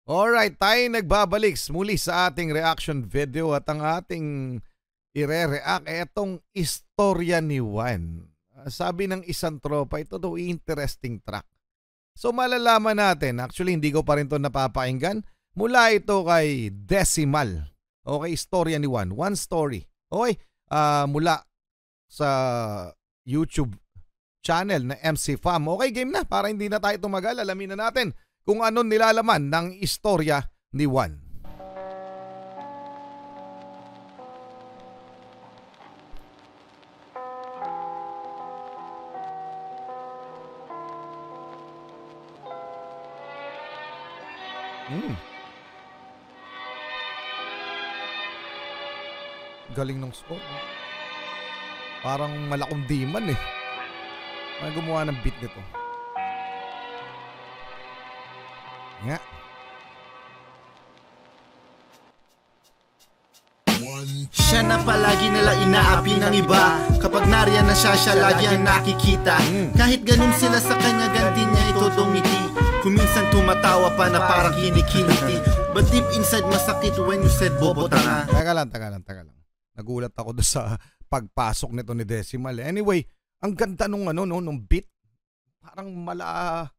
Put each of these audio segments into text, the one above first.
Alright, tayo nagbabalik muli sa ating reaction video at ang ating ire-react etong istorya ni Juan. Sabi ng isang tropa, ito daw interesting track. So malalaman natin, actually hindi ko pa rin ito napapakinggan, mula ito kay Decimal. Okay, istorya ni Juan. One story. Okay, mula sa YouTube channel na MC Fam. Okay, game na. Para hindi na tayo tumagal, alamin na natin kung anong nilalaman ng istorya ni Juan. Galing ng score. Parang malakong diman eh. May gumawa ng beat nito. Nga. Siya na palagi nila inaapi ng iba. Kapag nariyan na siya lagi ang nakikita. Kahit ganun sila sa kanya, ganti niya ito dumiti. Kuminsan tumatawa pa na parang kinikiniti. But deep inside masakit when you said bobo tanga. Teka lang. Nagulat ako doon sa pagpasok nito ni Decimal. Anyway, ang ganda nung nung beat. Parang mala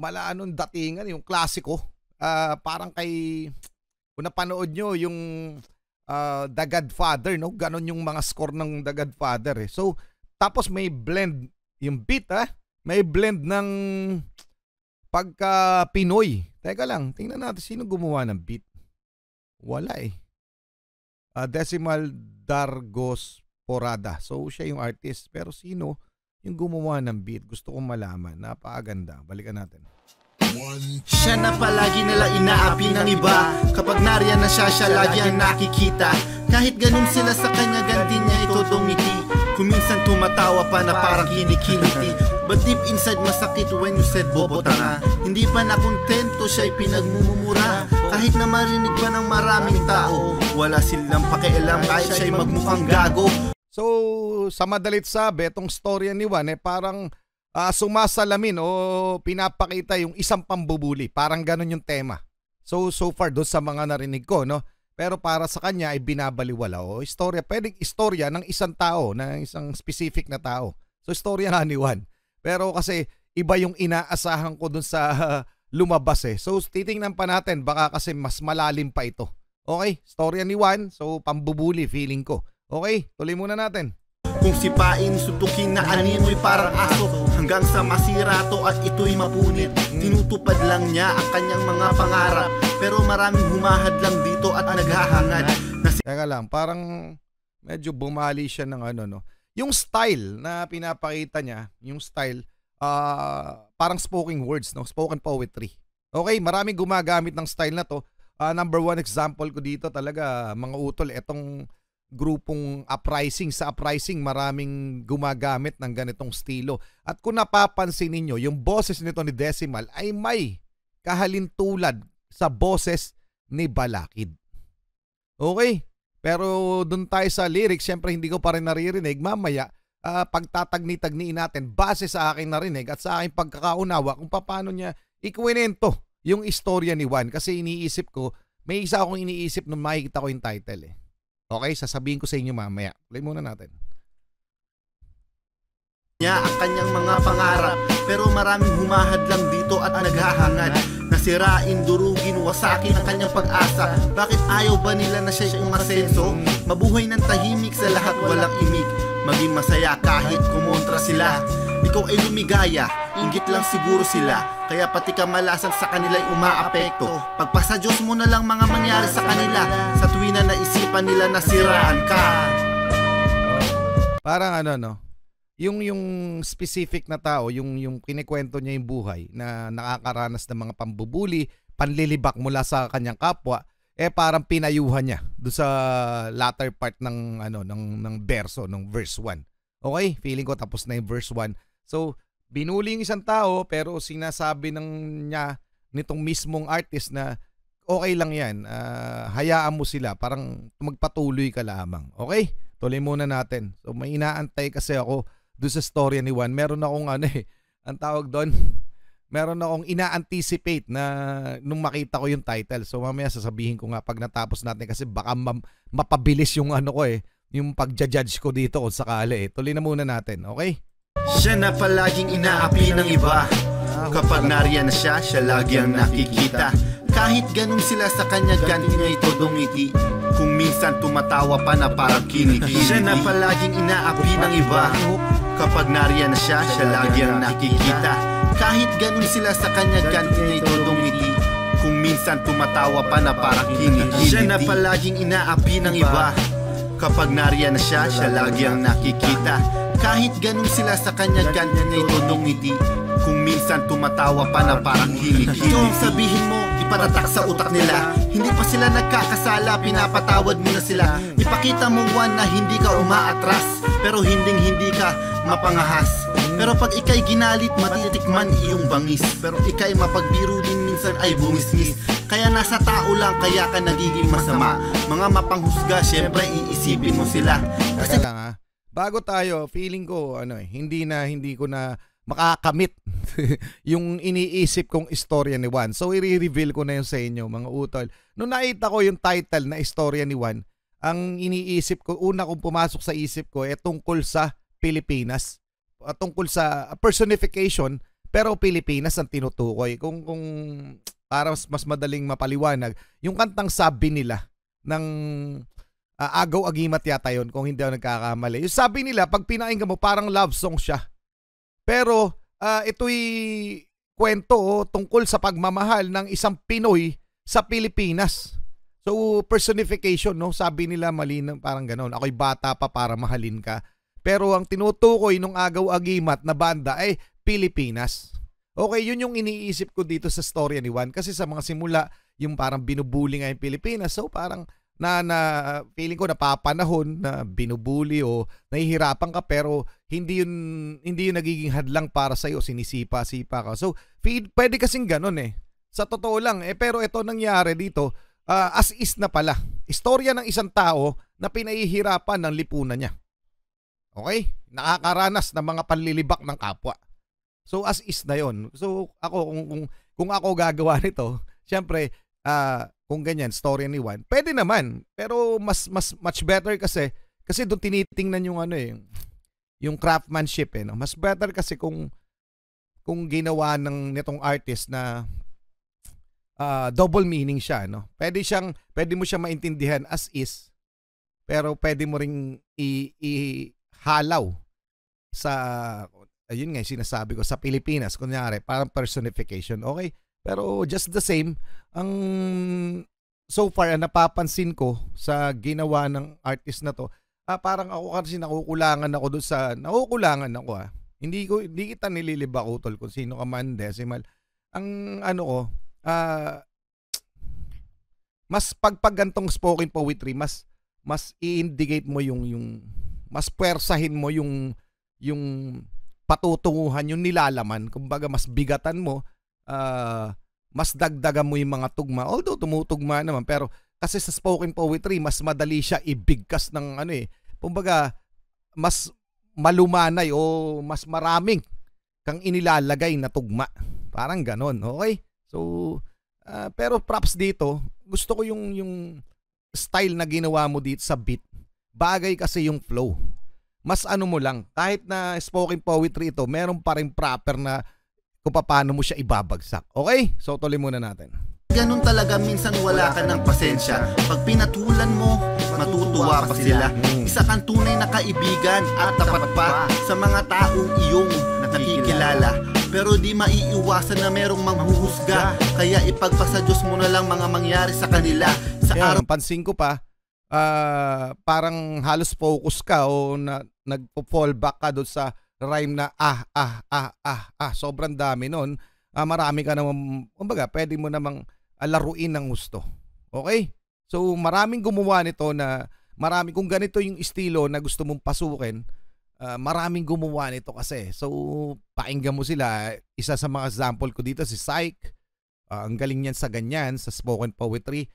anong datingan, yung klasiko. Parang kay kung napanood nyo yung The Godfather, no? Ganon yung mga score ng The Godfather eh. So, tapos may blend yung beat may blend ng pagka Pinoy. Teka lang, tingnan natin sino gumawa ng beat. Wala eh. Decimal Dargos Porada. So, siya yung artist. Pero sino yung gumawa ng beat? Gusto kong malaman. Napakaganda. Balikan natin. Siya na palagi nila inaapi ng iba. Kapag nariyan na siya lagi ang nakikita. Kahit ganun sila sa kanya, ganti niya ito dumiti. Kuminsan tumatawa pa na parang kinikiniti. But deep inside masakit when you said bobo tanga. Hindi pa nakontento, siya'y pinagmumura. Kahit na marinig pa ng maraming tao, wala silang pakialam kahit siya'y magmukhang gago. So, sa madalit sabi, itong storya ni Juan parang sumasalamin o pinapakita yung isang pambubuli. Parang ganun yung tema. So far doon sa mga narinig ko, no? Pero para sa kanya ay binabaliwala o istorya. Pwedeng istorya ng isang tao, ng isang specific na tao. So istorya nga ni Juan. Pero kasi iba yung inaasahan ko doon sa lumabas eh. So titingnan pa natin, baka kasi mas malalim pa ito. Okay, storya ni Juan. So pambubuli feeling ko. Okay, tuloy muna natin. Kung sipain, sutukin na animoy parang aso. Hanggang sa masira to at ito'y mapunit. Tinutupad lang niya ang kanyang mga pangarap. Pero maraming humahad lang dito at naghahangad. Teka lang, parang medyo bumali siya ng no. Yung style na pinapakita niya, yung style, parang spoken words, no? Spoken poetry. Okay, maraming gumagamit ng style na to. Number one example ko dito talaga, mga utol, etong grupong Uprising. Sa Uprising, maraming gumagamit ng ganitong estilo. At kung napapansin ninyo, yung boses nito ni Decimal ay may kahalintulad sa boses ni Balakid. Okay? Pero dun tayo sa lyrics, syempre hindi ko pa rin naririnig. Mamaya, pagtatagni-tagniin natin base sa aking narinig at sa aking pagkakaunawa kung paano niya ikwento yung istorya ni Juan. Kasi iniisip ko, may isa akong iniisip nung makikita ko yung title eh. Okay, sasabihin ko sa inyo mamaya. Play muna natin. Niya ang kanyang mga pangarap. Pero maraming humahad lang dito at naghahangad. Nasirain, durugin, wasakin ang kanyang pag-asa. Bakit ayaw ba nila na siya'y umasenso? Mabuhay ng tahimik sa lahat, walang imig. Maging masaya kahit kumontra sila. Ikaw ay lumigaya, inggit lang siguro sila. Kaya pati kamalasan sa kanila'y umaapekto. Pagpasa Diyos mo na lang mga mangyari sa kanila. Sa tuwing na naisipan nila nasiraan ka. Parang no? Yung specific na tao, yung kinikwento niya yung buhay na nakakaranas ng mga pambubuli, panlilibak mula sa kanyang kapwa, parang pinayuhan niya doon sa latter part ng ng verso, ng verse 1. Okay, feeling ko tapos na yung verse 1. So, binuli yung isang tao pero sinasabi nitong mismong artist na okay lang yan, hayaan mo sila, parang magpatuloy ka lamang. Okay, tuloy muna natin. So, may inaantay kasi ako doon sa storya ni Juan. Meron akong ang tawag doon, meron akong ina-anticipate na nung makita ko yung title. So mamaya sasabihin ko nga pag natapos natin kasi baka mapabilis yung ano ko yung pagja-judge ko dito kung sakali. Tuloy na muna natin, okay? Siya na palaging inaapi ng iba. Kapag nariyan na siya lagi ang nakikita. Kahit ganun sila sa kanya, ganun niya ito dumiti. Kung minsan tumatawa pa na parang kinikili. Siya na palaging inaapi ng iba. Kapag nariyan na siya lagi ang nakikita. Kahit ganun sila sa kanya, ganun niya ito dumiti. Kung minsan tumatawa pa na parang kinikili. Siya na palaging inaapi ng iba. Kapag nariyan na siya lagi ang nakikita. Kahit ganun sila sa kanya, ganun niya ito dumiti. Kung minsan tumatawa pa na parang kinikili. Ito ang sabihin mo, ipatatak sa utak nila. Hindi pa sila nagkakasala, pinapatawad mo na sila. Ipakita mo Juan na hindi ka umaatras, pero hindi ka mapangahas. Pero pag ikay ginalit, matitikman iyong bangis. Pero ikay mapagbiro din minsan ay bungisnis. Kaya nasa tao lang, kaya ka nagiging masama. Mga mapanghusga, syempre iisipin mo sila. Kasi lang bago tayo, feeling ko hindi ko na makakamit yung iniisip kong istorya ni Juan. So i-reveal ko na yun sa inyo mga utol. Nung nakita ko yung title na istorya ni Juan, ang iniisip ko, una kong pumasok sa isip ko tungkol sa Pilipinas. Tungkol sa personification, pero Pilipinas ang tinutukoy. Kung para mas madaling mapaliwanag, yung kantang Sabi Nila ng Agaw-Agimat yata yun kung hindi ako nagkakamali. Yung sabi nila, pag pinakinggan mo, parang love song siya. Pero ito'y kwento tungkol sa pagmamahal ng isang Pinoy sa Pilipinas. So personification, no? Sabi nila malinaw, parang gano'n. Ako'y bata pa para mahalin ka. Pero ang tinutukoy ng Agaw-Agimat na banda ay Pilipinas. Okay, yun yung iniisip ko dito sa storya ni Juan. Kasi sa mga simula, yung parang binubuli nga yung Pilipinas. So parang na feeling ko napapanahon na binubuli o nahihirapan ka pero hindi yun nagiging hadlang para sa iyo, sinisipa-sipa ka. So pwede kasing ganun Sa totoo lang pero ito nangyari dito as is na pala. Istorya ng isang tao na pinahihirapan ng lipunan niya. Okay? Nakakaranas ng mga panlilibak ng kapwa. So as is na yon. So ako kung ako gagawa nito, syempre kung ganyan, story ni Juan, pwede naman. Pero much better kasi doon tinitingnan yung yung craftsmanship no. Mas better kasi kung ginawa nitong artist na double meaning siya, no. Pwede mo siya maintindihan as is, pero pwede mo ring ihalaw sa ayun nga sinasabi ko sa Pilipinas, kunyari, parang personification. Okay? Pero just the same, so far napapansin ko sa ginawa ng artist na to, parang ako kasi nakukulangan ako Hindi kita nililibak utol kung sino ka man, decimal. Ang mas pagpagantong spoken poetry, mas i-indicate mo yung mas puwersahin mo yung patutunguhan, yung nilalaman. Kumbaga mas bigatan mo, mas dagdagan mo yung mga tugma. Although tumutugma naman, pero kasi sa spoken poetry, mas madali siya ibigkas ng kumbaga, mas malumanay o mas maraming kang inilalagay na tugma. Parang ganon, okay? So, pero props dito, gusto ko yung style na ginawa mo dito sa beat. Bagay kasi yung flow. Mas mo lang, kahit na spoken poetry ito, meron pa rin proper na kung paano mo siya ibabagsak. Okay? So tuloy muna natin. Ganun talaga, minsan wala ka ng pasensya. Pag pinatulan mo, matutuwa pa sila. Isa kang tunay na kaibigan at tapat pa sa mga taong iyong nakikilala. Pero di maiiwasan na merong manghuhusga. Kaya ipagpasa Diyos mo na lang mga mangyari sa kanila. Sa araw, pansin ko pa, parang halos focus ka o nag-fall back ka doon sa rhyme na sobrang dami nun. Marami ka naman, kumbaga, pwede mo namang laruin ng gusto. Okay? So, maraming gumawa nito na, kung ganito yung estilo na gusto mong pasukin, maraming gumawa nito kasi. So, pakinggan mo sila. Isa sa mga example ko dito, si Syke. Ang galing niyan sa ganyan, sa spoken poetry.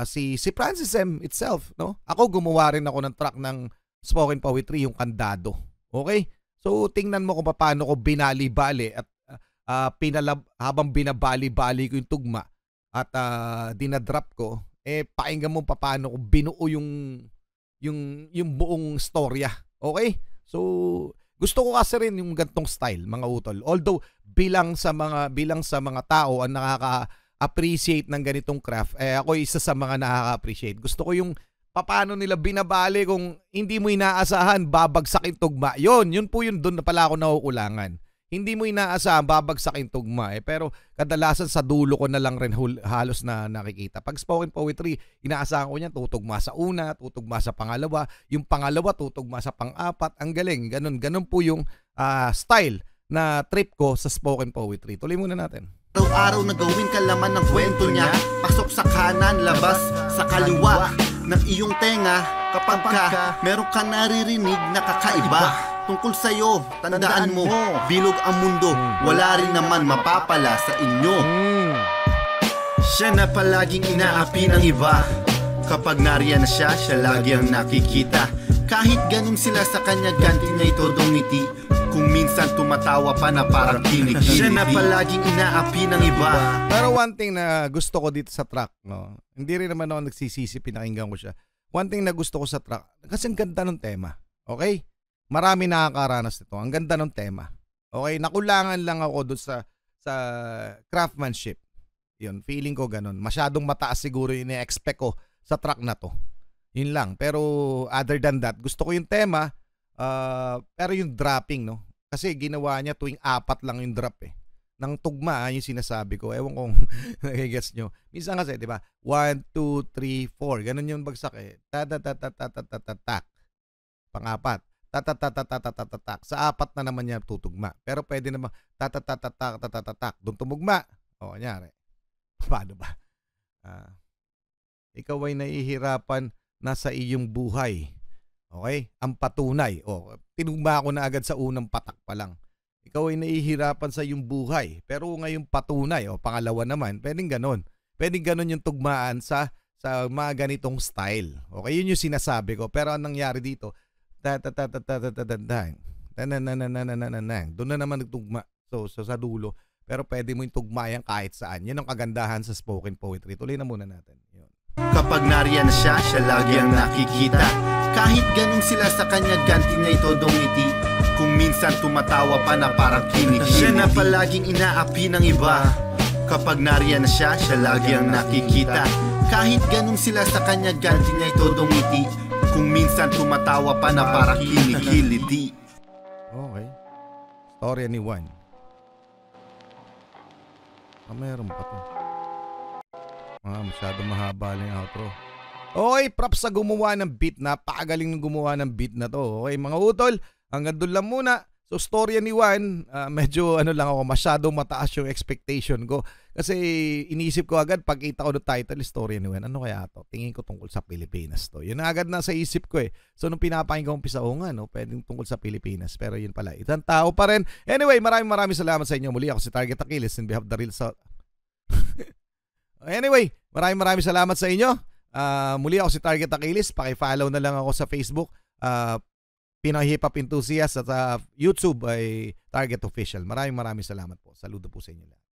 Si Francis M. itself, no? Ako gumawa rin ako ng track ng spoken poetry, yung Kandado. Okay? So tingnan mo kung paano ko binali-bali at habang binabali-bali ko yung tugma at dinadrop ko, pakinggan mo paano ko binuo yung buong storya. Okay? So, gusto ko kasi rin yung gantong style, mga utol. Although bilang sa mga tao ang nakaka-appreciate ng ganitong craft, ako isa sa mga nakaka-appreciate. Gusto ko yung paano nila binabali kung hindi mo inaasahan, babagsak yung tugma. Yun po yun, doon na pala ako nakukulangan. Hindi mo inaasahan, babagsak yung tugma. Pero kadalasan sa dulo ko na lang rin halos na nakikita. Pag spoken poetry, inaasahan ko niyan, tutugma sa una, tutugma sa pangalawa. Yung pangalawa, tutugma sa pang-apat. Ang galing. Ganun po yung style na trip ko sa spoken poetry. Tuloy muna natin. Araw-araw na gawin kalaman ng kwento niya. Pasok sa kanan, labas sa kaliwa ng iyong tenga. Kapag meron ka naririnig na kakaiba tungkol sa'yo, tandaan mo, bilog ang mundo, wala rin naman mapapala sa inyo. Siya na palaging inaapi ng iba. Kapag nariyan na siya lagi ang nakikita. Kahit ganun sila sa kanya, ganti na ito dumiti. Kung minsan tumatawa pa na parang kinikiliti. Siya na palaging inaapi ng iba. Pero one thing na gusto ko dito sa track, no? Hindi rin naman ako nagsisisi, pinakinggan ko siya. One thing na gusto ko sa track, kasi ang ganda ng tema. Okay? Marami nakakaranas nito. Ang ganda ng tema. Okay? Nakulangan lang ako doon sa craftsmanship. Yun, feeling ko ganun. Masyadong mataas siguro yung i-expect ko sa track na to. Yun lang. Pero other than that, gusto ko yung tema, pero yung dropping, no? Kasi ginawa niya tuwing 4 lang yung drop ng tugma, yung sinasabi ko. Ewan kong nagigets nyo. Minsan kasi, di ba? 1, 2, 3, 4. Ganun yung bagsak Ta-ta-ta-ta-ta-ta-ta-ta-tak. Pang-4. Ta-ta-ta-ta-ta-ta-ta-ta-tak. Sa 4 na naman niya tutugma. Pero pwede naman ta-ta-ta-ta-ta-ta-ta-tak. Doon tumugma. O, kanyari. Paano ba? Ikaw ay nahihirapan na sa iyong buhay. Okay? Ang patunay. Tinugma ko na agad sa unang patak pa lang. Ikaw ay nahihirapan sa iyong buhay. Pero ngayong patunay, pangalawa naman, pwedeng ganun. Pwedeng ganun yung tugmaan sa mga ganitong style. Okay? Yun yung sinasabi ko. Pero anong nangyari dito? Doon na naman nagtugma. So sa dulo. Pero pwede mo yung tugma yan kahit saan. Yan ang kagandahan sa spoken poetry. Tuloy na muna natin. Yun. Kapag nariyan na siya lagi ang nakikita. Kahit ganun sila sa kanya, ganti na ito dumiti. Kung minsan tumatawa pa na parang kinikiliti. Siya na palaging inaapi ng iba. Kapag nariyan na siya lagi ang nakikita. Kahit ganun sila sa kanya, ganti na ito dumiti. Kung minsan tumatawa pa na parang kinikiliti. Okay. Storya ni Juan. Meron pa to. Masyado mahaba lang yung outro. Okay, props sa gumawa ng beat. Napakagaling ng gumawa ng beat na to. Okay, mga utol, hanggang doon lang muna. So, storya ni Juan, medyo lang ako, masyadong mataas yung expectation ko. Kasi inisip ko agad, pagkita ko ng title, storya ni Juan, ano kaya to? Tingin ko tungkol sa Pilipinas to. Yun agad na sa isip ko So, nung pinapakinggan ko umpisa, pwedeng tungkol sa Pilipinas. Pero yun pala, isang tao pa rin. Anyway, maraming salamat sa inyo. Muli ako si Target Achilles and we have the real Anyway, maraming salamat sa inyo. Muli ako si Target Achilles. Paki-follow na lang ako sa Facebook. Pinoy Hip Hop Enthusiast at YouTube ay Target Official. Maraming salamat po. Saludo po sa inyo lahat.